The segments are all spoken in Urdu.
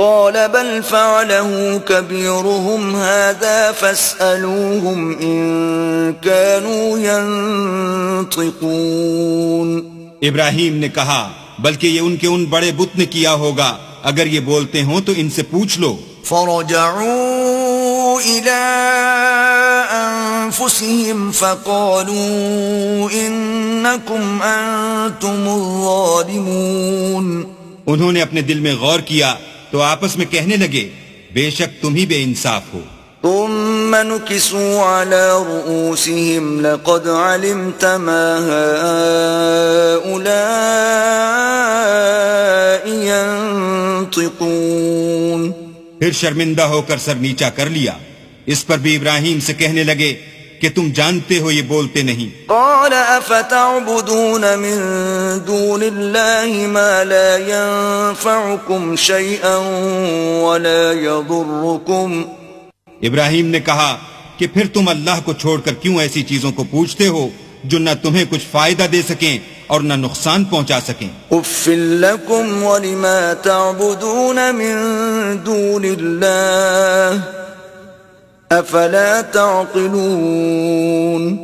قال بل فعله كبيرهم هذا فاسألوهم إن كانوا ينطقون. ابراہیم نے کہا بلکہ یہ ان کے ان بڑے بت نے کیا ہوگا، اگر یہ بولتے ہوں تو ان سے پوچھ لو. فرجعوا إلى أنفسهم فقالوا إنكم أنتم الظالمون. انہوں نے اپنے دل میں غور کیا تو آپس میں کہنے لگے بے شک تم ہی بے انصاف ہو. ثم نكسوا على رؤوسهم لقد علمت ما هؤلاء ينطقون. پھر شرمندہ ہو کر سر نیچا کر لیا. اس پر بھی ابراہیم سے کہنے لگے کہ تم جانتے ہو یہ بولتے نہیں. قال افتعبدون من دون الله ما لا ينفعكم شيئا ولا يضركم. ابراہیم نے کہا کہ پھر تم اللہ کو چھوڑ کر کیوں ایسی چیزوں کو پوچھتے ہو جو نہ تمہیں کچھ فائدہ دے سکیں اور نہ نقصان پہنچا سکیں. اف لکم ولما تعبدون من دون اللہ افلا تعقلون.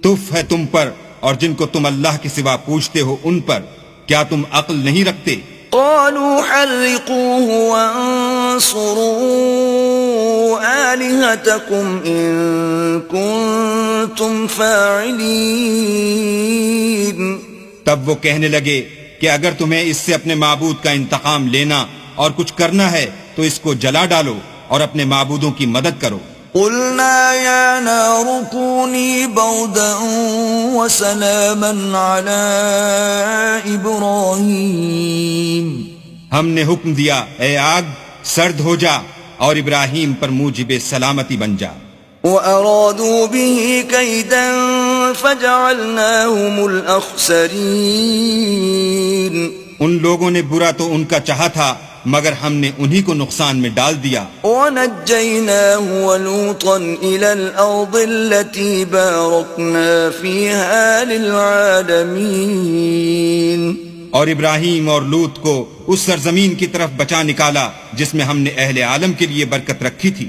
تف ہے تم پر اور جن کو تم اللہ کے سوا پوچھتے ہو ان پر، کیا تم عقل نہیں رکھتے؟ قالوا حرقوه وانصروا آلهتكم إن كنتم فاعلين. تب وہ کہنے لگے کہ اگر تمہیں اس سے اپنے معبود کا انتقام لینا اور کچھ کرنا ہے تو اس کو جلا ڈالو اور اپنے معبودوں کی مدد کرو. قلنا يا نار كوني بردا وسلاما على إبراهيم. ہم نے حکم دیا اے آگ سرد ہو جا اور ابراہیم پر موجب سلامتی بن جا. وَأَرَادُوا بِهِ كَيْدًا فَجَعَلْنَاهُمُ الْأَخْسَرِينَ. ان لوگوں نے برا تو ان کا چاہا تھا مگر ہم نے انہی کو نقصان میں ڈال دیا. وَنَجَّيْنَاهُ وَلُوطًا إِلَى الْأَرْضِ الَّتِي بَارَكْنَا فِيهَا لِلْعَالَمِينَ. اور ابراہیم اور لوط کو اس سرزمین کی طرف بچا نکالا جس میں ہم نے اہل عالم کے لیے برکت رکھی تھی.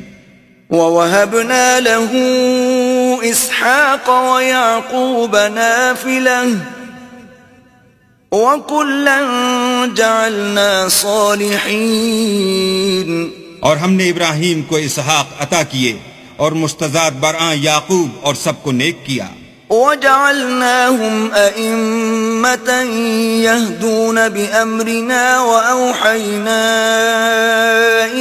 وَوَهَبْنَا لَهُ إِسْحَاقَ وَيَعْقُوبَ نَافِلَةً وَكُلًّا جَعَلْنَا صَالِحِينَ. اور ہم نے ابراہیم کو اسحاق عطا کیے اور مستضاد برآں یعقوب اور سب کو نیک کیا. وَجَعَلْنَاهُمْ أَئِمَّةً يَهْدُونَ بِأَمْرِنَا وَأَوْحَيْنَا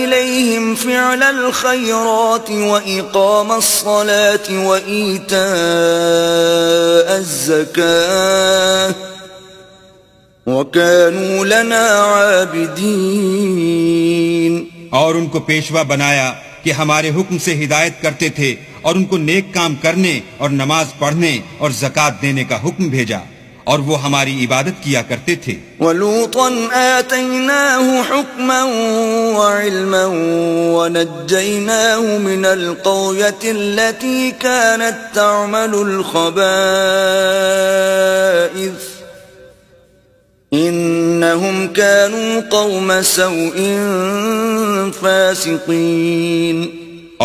إِلَيْهِمْ فِعْلَ الْخَيْرَاتِ وَإِقَامَ الصَّلَاةِ وَإِيتَاءَ الزَّكَاةِ وَكَانُوا لَنَا عَابِدِينَ. اور ان کو پیشوا بنایا کہ ہمارے حکم سے ہدایت کرتے تھے اور ان کو نیک کام کرنے اور نماز پڑھنے اور زکوٰۃ دینے کا حکم بھیجا اور وہ ہماری عبادت کیا کرتے تھے. وَلُوطًا آتَيْنَاهُ حُكْمًا وَعِلْمًا وَنَجَّيْنَاهُ مِنَ الْقَرْيَةِ الَّتِي كَانَتْ تَعْمَلُ الْخَبَائِثَ إِنَّهُمْ كَانُوا قَوْمَ سَوْءٍ فَاسِقِينَ.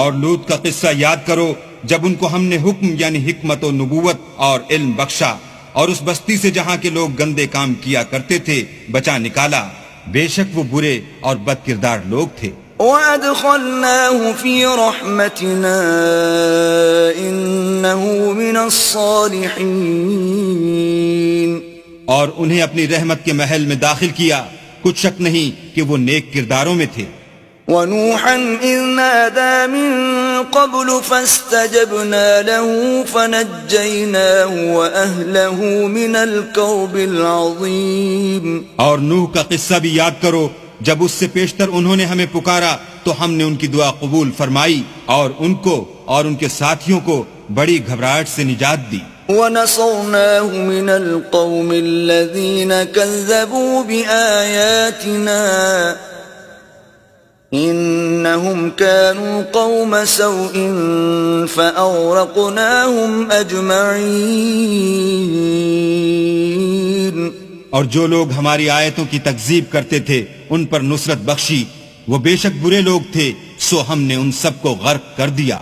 اور لوط کا قصہ یاد کرو جب ان کو ہم نے حکم یعنی حکمت و نبوت اور علم بخشا اور اس بستی سے جہاں کے لوگ گندے کام کیا کرتے تھے بچا نکالا. بے شک وہ برے اور بد کردار لوگ تھے. وَأَدْخَلْنَاهُ فِي رَحْمَتِنَا إِنَّهُ مِنَ الصَّالِحِينَ. اور انہیں اپنی رحمت کے محل میں داخل کیا، کچھ شک نہیں کہ وہ نیک کرداروں میں تھے. وَنُوحًا إِذْ نَادَى مِن قَبْلُ فَاسْتَجَبْنَا لَهُ فَنَجَّيْنَاهُ وَأَهْلَهُ مِنَ الْكَرْبِ الْعَظِيمِ. اور نوح کا قصہ بھی یاد کرو جب اس سے پیشتر انہوں نے ہمیں پکارا تو ہم نے ان کی دعا قبول فرمائی اور ان کو اور ان کے ساتھیوں کو بڑی گھبراہٹ سے نجات دی. وَنَصَرْنَاهُ مِنَ الْقَوْمِ الَّذِينَ كَذَّبُوا بِآيَاتِنَا إِنَّهُمْ كَانُوا قَوْمَ سَوْءٍ فَأَغْرَقْنَاهُمْ أَجْمَعِينَ. اور جو لوگ ہماری آیتوں کی تکذیب کرتے تھے ان پر نصرت بخشی وہ بے شک برے لوگ تھے، سو ہم نے ان سب کو غرق کر دیا۔